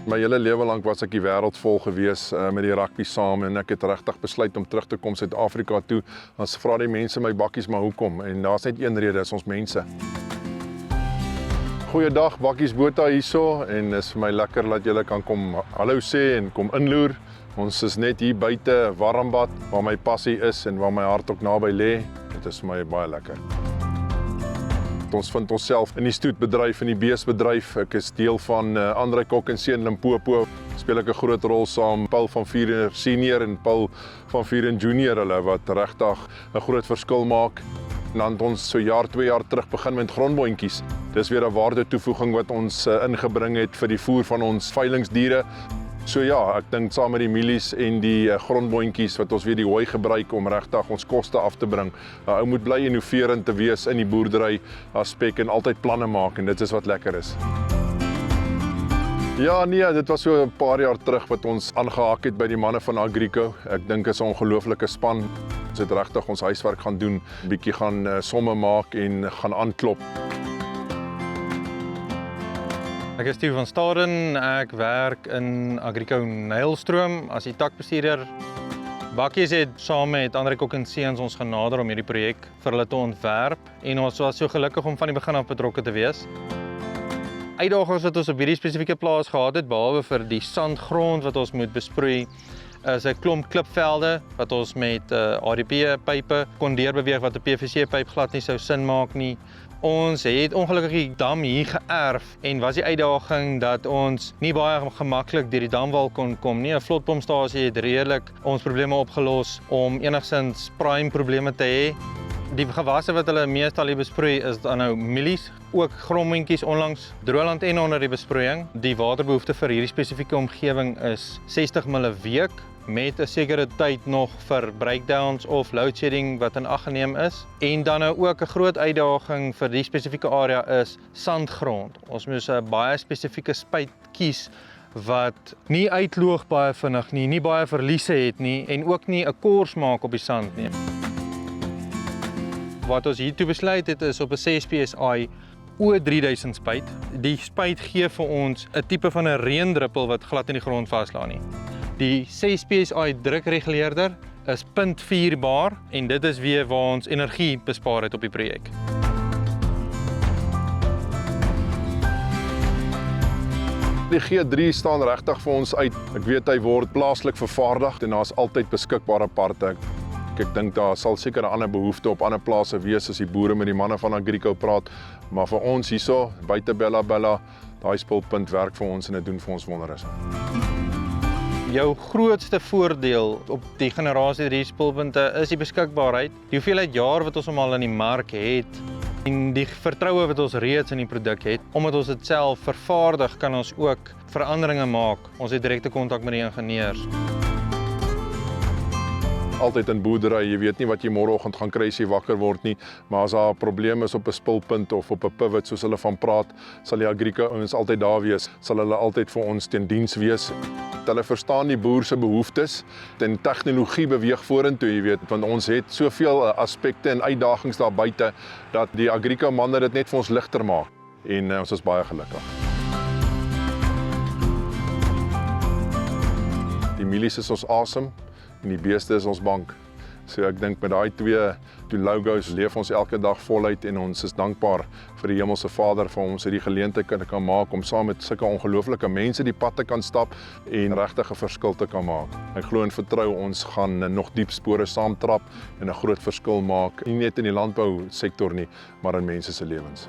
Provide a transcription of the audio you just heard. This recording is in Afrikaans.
My hele lewe lank was ek die wêreld vol gewees met die rugby saam en ek het regtig besluit om terug te kom Suid-Afrika toe. As vra die mense my bakkies maar hoekom? En daar's net een rede, is ons mense. Goeiedag, Bakkies Botha hierso en is vir my lekker dat julle kan kom hallo sê en kom inloer. Ons is net hier buite Warmbad waar my passie is en waar my hart ook naby lê. Dit is vir my baie lekker. Ons vind onsself in die stoetbedryf en die beesbedryf. Ek is deel van André Kok en Seun Limpopo. Speel ek 'n groot rol saam Paul van Vuuren senior en Paul van Vuuren junior, hulle wat regtig 'n groot verskil maak. En dan het ons so 2 jaar terug begin met grondboontjies. Dis weer 'n waardetoevoeging wat ons ingebring het vir die voer van ons veilingsdiere. So ja, ek dink saam met die mielies en die grondboontjies wat ons weer die hooi gebruik om regtig ons koste af te bring. Ou moet bly innoverend te wees in die boerdery aspek en altyd planne maak en dit is wat lekker is. Ja, nee, dit was so 'n paar jaar terug wat ons aangehaak het by die manne van Agrico. Ek dink is 'n ongelooflike span. Ons het regtig ons huiswerk gaan doen, bietjie gaan somme maak en gaan aanklop. Ek is Theo van Staden, ek werk in Agrico Nylstroom as die takbestuurder. Bakkies het saam met André Kok en Seuns ons genader om hierdie projek vir hulle te ontwerp en ons was so gelukkig om van die begin af betrokke te wees. Uitdagings wat ons op hierdie spesifieke plaas gehad het, behalwe vir die sandgrond wat ons moet besproei, is 'n klomp klipvelde wat ons met ADP-pype kon deurbeweeg wat 'n PVC-pyp glad nie sou sin maak nie. Ons het ongelukkig die dam hier geërf en was die uitdaging dat ons nie baie gemaklik deur die damwal kon kom nie. 'n Vlotpompstasie het redelik ons probleme opgelos om enigsins prime probleme te hê. Die gewasse wat hulle meestal hier besproei is dan nou mielies, ook grondboontjies onlangs, droëland en onder die besproeiing. Die waterbehoefte vir hierdie spesifieke omgewing is 60 ml 'n week met 'n sekere tyd nog vir breakdowns of load shedding wat in ag geneem is. En dan nou ook 'n groot uitdaging vir die spesifieke area is sandgrond. Ons moes 'n baie spesifieke spuit kies wat nie uitloog baie vinnig nie baie verliese het nie en ook nie 'n kors maak op die sand nie. Wat ons hiertoe besluit het is op 'n 6 PSI O3000 spuit. Die spuit gee vir ons 'n tipe van 'n reendruppel wat glad in die grond vaslaan nie. Die 6 PSI drukreguleerder is 0.4 bar en dit is weer waar ons energie bespaar het op die projek. Die G3 staan regtig vir ons uit. Ek weet hy word plaaslik vervaardig en daar's altyd beskikbare parte. Ek dink daar sal seker 'n ander behoefte op ander plase wees as die boere met die manne van Agrico praat, maar vir ons hierso buite Bella, daai spulpunt werk vir ons en dit doen vir ons wondere. Jou grootste voordeel op die generasie 3 spulpunte is die beskikbaarheid, die hoeveelheid jaar wat ons hom al in die mark het en die vertroue wat ons reeds in die produk het. Omdat ons dit self vervaardig, kan ons ook veranderinge maak. Ons het direkte kontak met die ingenieurs. Altyd in boerdery, jy weet nie wat jy môreoggend gaan kry as jy wakker word nie, maar as daar 'n probleem is op 'n spulpunt of op 'n pivot soos hulle van praat, sal die Agrico ouens altyd daar wees, sal hulle altyd vir ons ten diens wees. Hulle verstaan die boer se behoeftes en tegnologie beweeg vorentoe, jy weet, want ons het soveel aspekte en uitdagings daar buite dat die Agrico manne dit net vir ons ligter maak en ons is baie gelukkig. Die mielies is ons asem en die beeste is ons bank. So ek dink met daai twee logos leef ons elke dag voluit en ons is dankbaar vir die Hemelse Vader vir ons hierdie geleentheid kan maak om saam met sulke ongelooflike mense die pad te kan stap en regtig 'n verskil te kan maak. Ek glo en vertrou ons gaan nog diep spore saamtrap en 'n groot verskil maak, nie net in die landbousektor nie, maar in mense se lewens.